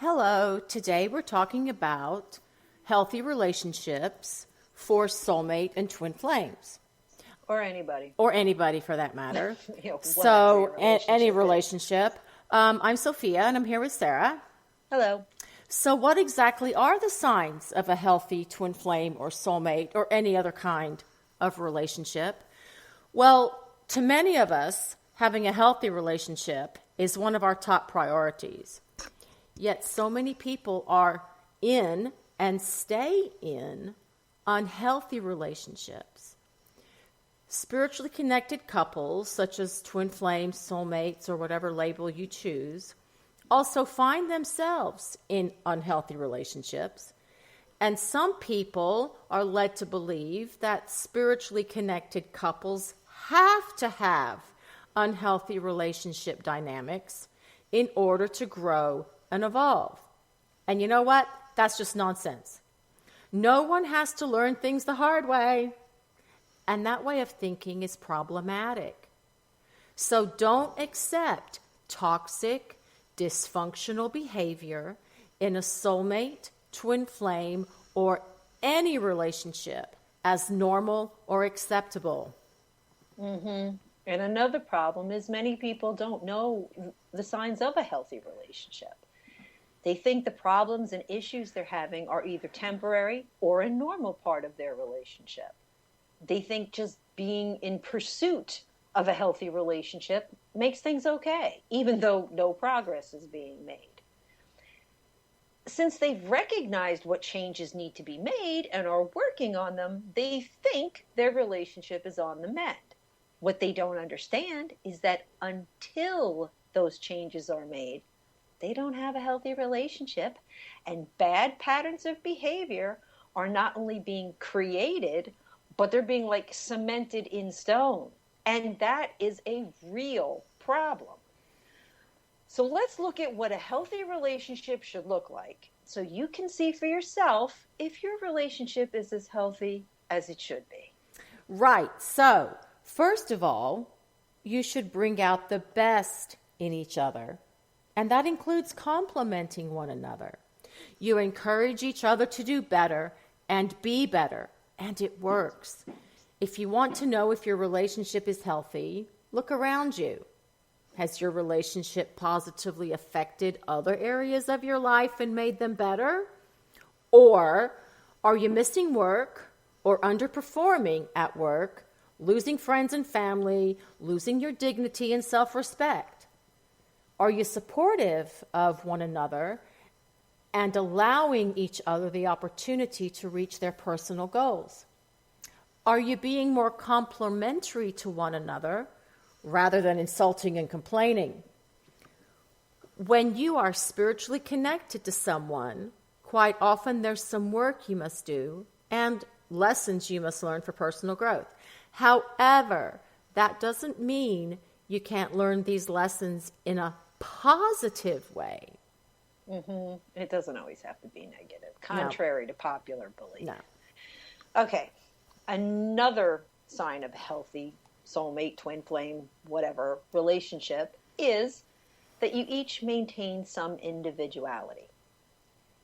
Hello, today we're talking about healthy relationships for soulmate and twin flames. Or anybody. Or anybody for that matter. Whatever your Any relationship is. relationship. I'm Sophia and I'm here with Sarah. Hello. So, what exactly are the signs of a healthy twin flame or soulmate or any other kind of relationship? Well, to many of us, having a healthy relationship is one of our top priorities. Yet so many people are in and stay in unhealthy relationships. Spiritually connected couples, such as twin flames, soulmates, or whatever label you choose, also find themselves in unhealthy relationships. And some people are led to believe that spiritually connected couples have to have unhealthy relationship dynamics in order to grow and evolve. And you know what? That's just nonsense. No one has to learn things the hard way. And that way of thinking is problematic. So don't accept toxic, dysfunctional behavior in a soulmate, twin flame, or any relationship as normal or acceptable. Mm-hmm. And another problem is many people don't know the signs of a healthy relationship. They think the problems and issues they're having are either temporary or a normal part of their relationship. They think just being in pursuit of a healthy relationship makes things okay, even though no progress is being made. Since they've recognized what changes need to be made and are working on them, they think their relationship is on the mend. What they don't understand is that until those changes are made, they don't have a healthy relationship, and bad patterns of behavior are not only being created, but they're being like cemented in stone. And that is a real problem. So let's look at what a healthy relationship should look like so you can see for yourself if your relationship is as healthy as it should be. Right. So, first of all, you should bring out the best in each other. And that includes complimenting one another. You encourage each other to do better and be better. And it works. If you want to know if your relationship is healthy, look around you. Has your relationship positively affected other areas of your life and made them better? Or are you missing work or underperforming at work, losing friends and family, losing your dignity and self-respect? Are you supportive of one another and allowing each other the opportunity to reach their personal goals? Are you being more complimentary to one another rather than insulting and complaining? When you are spiritually connected to someone, quite often there's some work you must do and lessons you must learn for personal growth. However, that doesn't mean you can't learn these lessons in a positive way. Mm-hmm. It doesn't always have to be negative, contrary to popular belief. No. Okay. Another sign of a healthy soulmate, twin flame, whatever relationship is that you each maintain some individuality.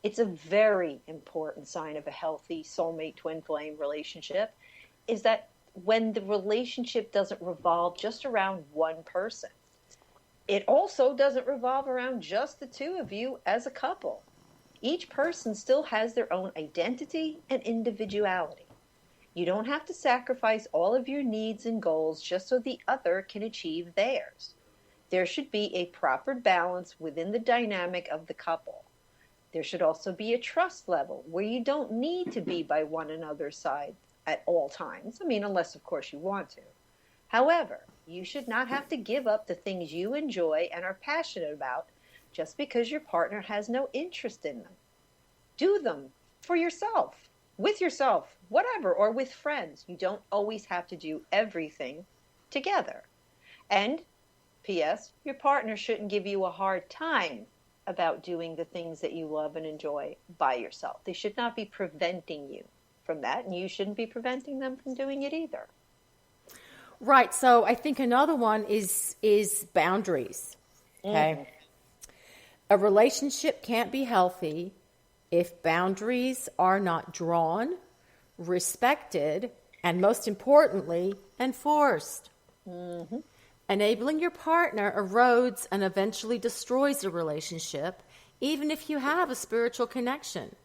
It's a very important sign of a healthy soulmate, twin flame relationship is that when the relationship doesn't revolve just around one person. It also doesn't revolve around just the two of you as a couple. Each person still has their own identity and individuality. You don't have to sacrifice all of your needs and goals just so the other can achieve theirs. There should be a proper balance within the dynamic of the couple. There should also be a trust level where you don't need to be by one another's side at all times. I mean, unless, of course, you want to. However, you should not have to give up the things you enjoy and are passionate about just because your partner has no interest in them. Do them for yourself, with yourself, whatever, or with friends. You don't always have to do everything together. And, P.S., your partner shouldn't give you a hard time about doing the things that you love and enjoy by yourself. They should not be preventing you from that, and you shouldn't be preventing them from doing it either. Right. So I think another one is boundaries. Okay. A relationship can't be healthy if boundaries are not drawn, respected, and most importantly, enforced. Mm-hmm. Enabling your partner erodes and eventually destroys a relationship, even if you have a spiritual connection.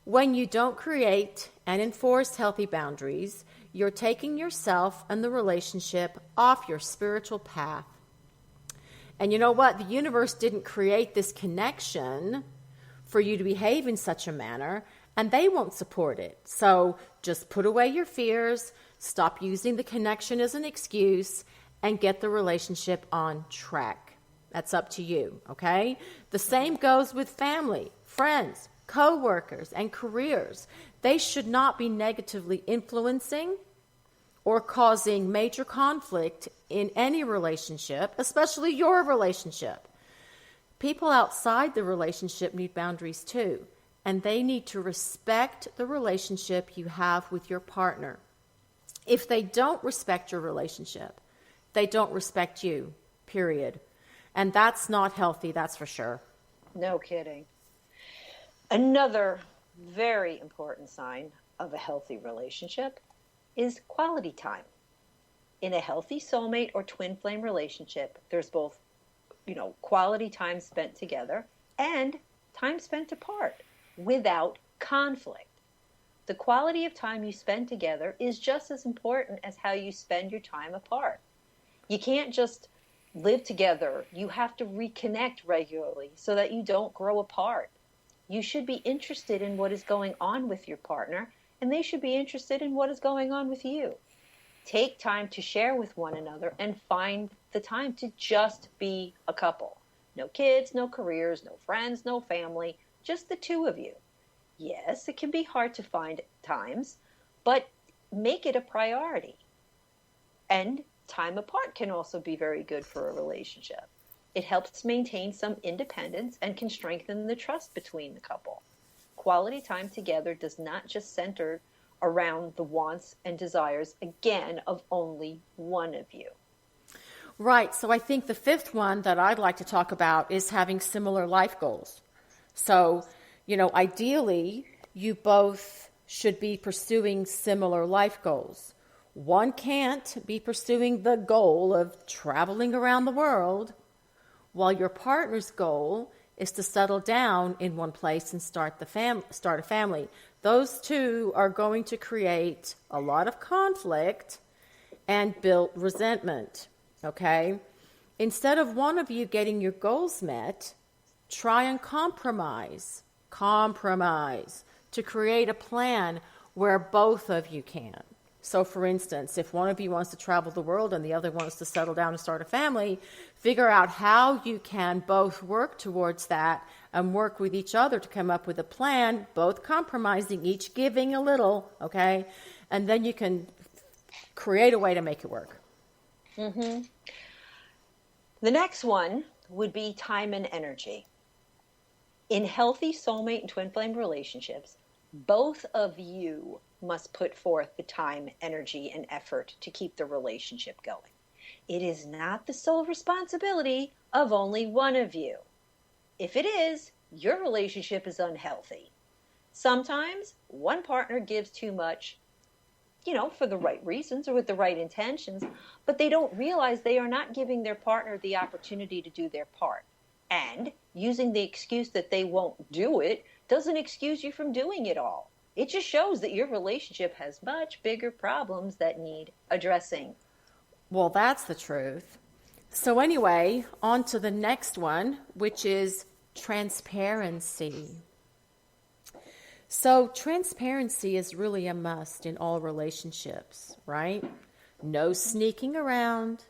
When you don't create and enforce healthy boundaries, you're taking yourself and the relationship off your spiritual path. And you know what? The universe didn't create this connection for you to behave in such a manner, and they won't support it. So just put away your fears, stop using the connection as an excuse, and get the relationship on track. That's up to you, okay? The same goes with family, friends, co-workers, and careers. They should not be negatively influencing or causing major conflict in any relationship, especially your relationship. People outside the relationship need boundaries too, and they need to respect the relationship you have with your partner. If they don't respect your relationship, they don't respect you, period. And that's not healthy, that's for sure. No kidding. Another very important sign of a healthy relationship is quality time. In a healthy soulmate or twin flame relationship, there's both, quality time spent together and time spent apart without conflict. The quality of time you spend together is just as important as how you spend your time apart. You can't just live together. You have to reconnect regularly so that you don't grow apart. You should be interested in what is going on with your partner, and they should be interested in what is going on with you. Take time to share with one another and find the time to just be a couple. No kids, no careers, no friends, no family, just the two of you. Yes, it can be hard to find times, but make it a priority. And time apart can also be very good for a relationship. It helps maintain some independence and can strengthen the trust between the couple. Quality time together does not just center around the wants and desires, again, of only one of you. Right. So I think the fifth one that I'd like to talk about is having similar life goals. So, ideally, you both should be pursuing similar life goals. One can't be pursuing the goal of traveling around the world, while your partner's goal is to settle down in one place and start a family. Those two are going to create a lot of conflict and build resentment, okay? Instead of one of you getting your goals met, try and compromise to create a plan where both of you can. So, for instance, if one of you wants to travel the world and the other wants to settle down and start a family, figure out how you can both work towards that and work with each other to come up with a plan, both compromising, each giving a little, okay? And then you can create a way to make it work. Mm-hmm. The next one would be time and energy. In healthy soulmate and twin flame relationships, both of you must put forth the time, energy, and effort to keep the relationship going. It is not the sole responsibility of only one of you. If it is, your relationship is unhealthy. Sometimes one partner gives too much, for the right reasons or with the right intentions, but they don't realize they are not giving their partner the opportunity to do their part. And using the excuse that they won't do it doesn't excuse you from doing it all. It just shows that your relationship has much bigger problems that need addressing. Well, that's the truth. So anyway, on to the next one, which is transparency. So transparency is really a must in all relationships, right? No sneaking around,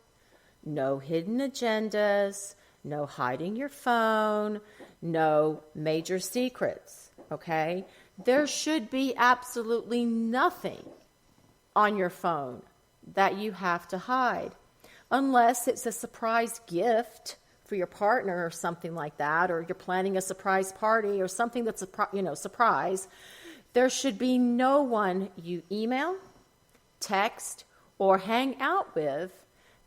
no hidden agendas, no hiding your phone, no major secrets, okay? There should be absolutely nothing on your phone that you have to hide, unless it's a surprise gift for your partner or something like that, or you're planning a surprise party or something that's a surprise. There should be no one you email, text, or hang out with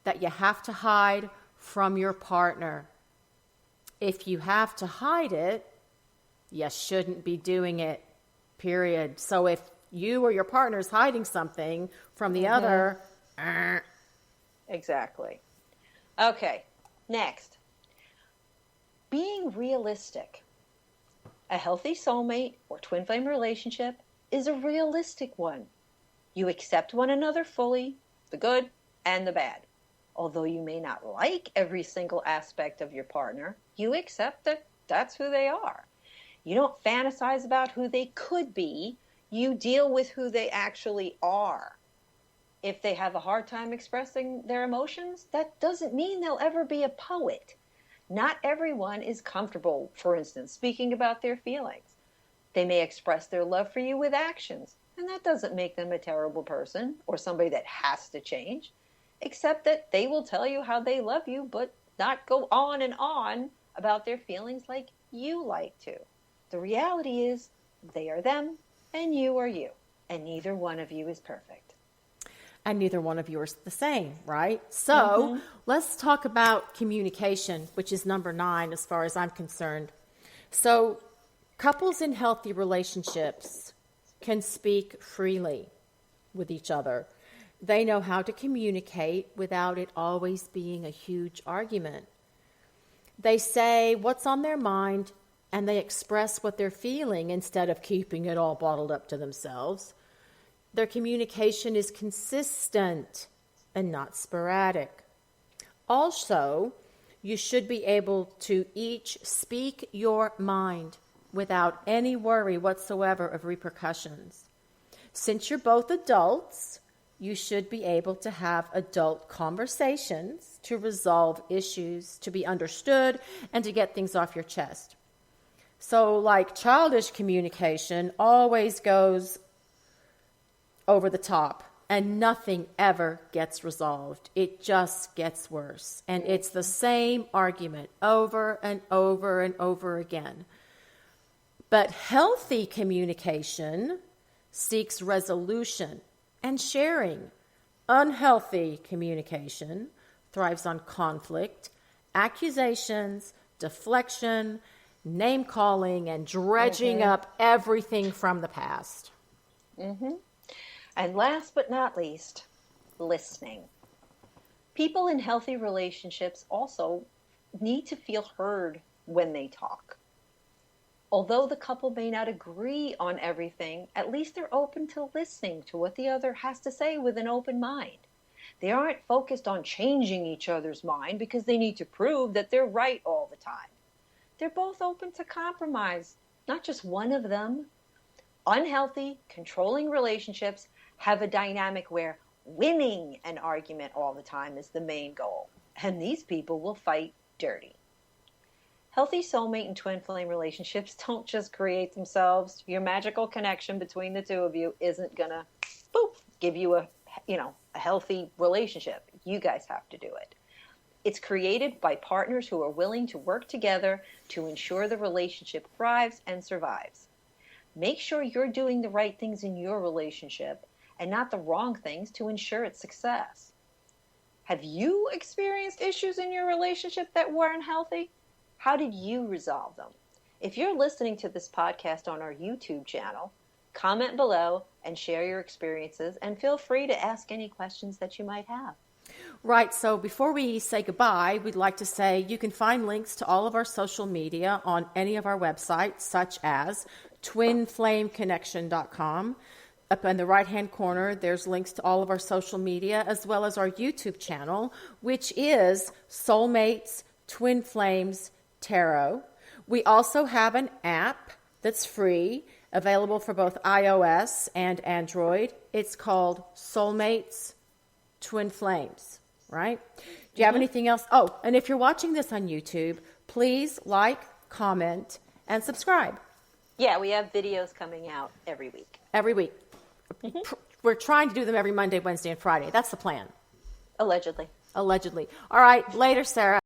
that you have to hide from your partner. If you have to hide it, you shouldn't be doing it, period. So if you or your partner is hiding something from the other, Exactly. Okay, next. Being realistic. A healthy soulmate or twin flame relationship is a realistic one. You accept one another fully, the good and the bad. Although you may not like every single aspect of your partner, you accept that that's who they are. You don't fantasize about who they could be. You deal with who they actually are. If they have a hard time expressing their emotions, that doesn't mean they'll ever be a poet. Not everyone is comfortable, for instance, speaking about their feelings. They may express their love for you with actions, and that doesn't make them a terrible person or somebody that has to change, except that they will tell you how they love you, but not go on and on about their feelings like you like to. The reality is they are them and you are you, and neither one of you is perfect. And neither one of you are the same, right? So let's talk about communication, which is number 9 as far as I'm concerned. So couples in healthy relationships can speak freely with each other. They know how to communicate without it always being a huge argument. They say what's on their mind and they express what they're feeling instead of keeping it all bottled up to themselves. Their communication is consistent and not sporadic. Also, you should be able to each speak your mind without any worry whatsoever of repercussions. Since you're both adults, you should be able to have adult conversations to resolve issues, to be understood, and to get things off your chest. So, like childish communication always goes over the top and nothing ever gets resolved. It just gets worse. And it's the same argument over and over and over again. But healthy communication seeks resolution and sharing. Unhealthy communication thrives on conflict, accusations, deflection, name calling, and dredging up everything from the past. And last but not least, listening. People in healthy relationships also need to feel heard when they talk. Although the couple may not agree on everything, at least they're open to listening to what the other has to say with an open mind. They aren't focused on changing each other's mind because they need to prove that they're right all the time. They're both open to compromise, not just one of them. Unhealthy, controlling relationships have a dynamic where winning an argument all the time is the main goal, and these people will fight dirty. Healthy soulmate and twin flame relationships don't just create themselves. Your magical connection between the two of you isn't gonna give you a healthy relationship. You guys have to do it. It's created by partners who are willing to work together to ensure the relationship thrives and survives. Make sure you're doing the right things in your relationship and not the wrong things to ensure its success. Have you experienced issues in your relationship that weren't healthy? How did you resolve them? If you're listening to this podcast on our YouTube channel, comment below and share your experiences, and feel free to ask any questions that you might have. Right, so before we say goodbye, we'd like to say you can find links to all of our social media on any of our websites, such as twinflameconnection.com. Up in the right-hand corner, there's links to all of our social media, as well as our YouTube channel, which is Soulmates Twinflames Tarot. We also have an app that's free, available for both iOS and Android. It's called Soulmates Twinflames, right? Do you have anything else? Oh, and if you're watching this on YouTube, please like, comment, and subscribe. Yeah, we have videos coming out every week. Every week. We're trying to do them every Monday, Wednesday, and Friday. That's the plan. Allegedly. Allegedly. All right, later, Sarah.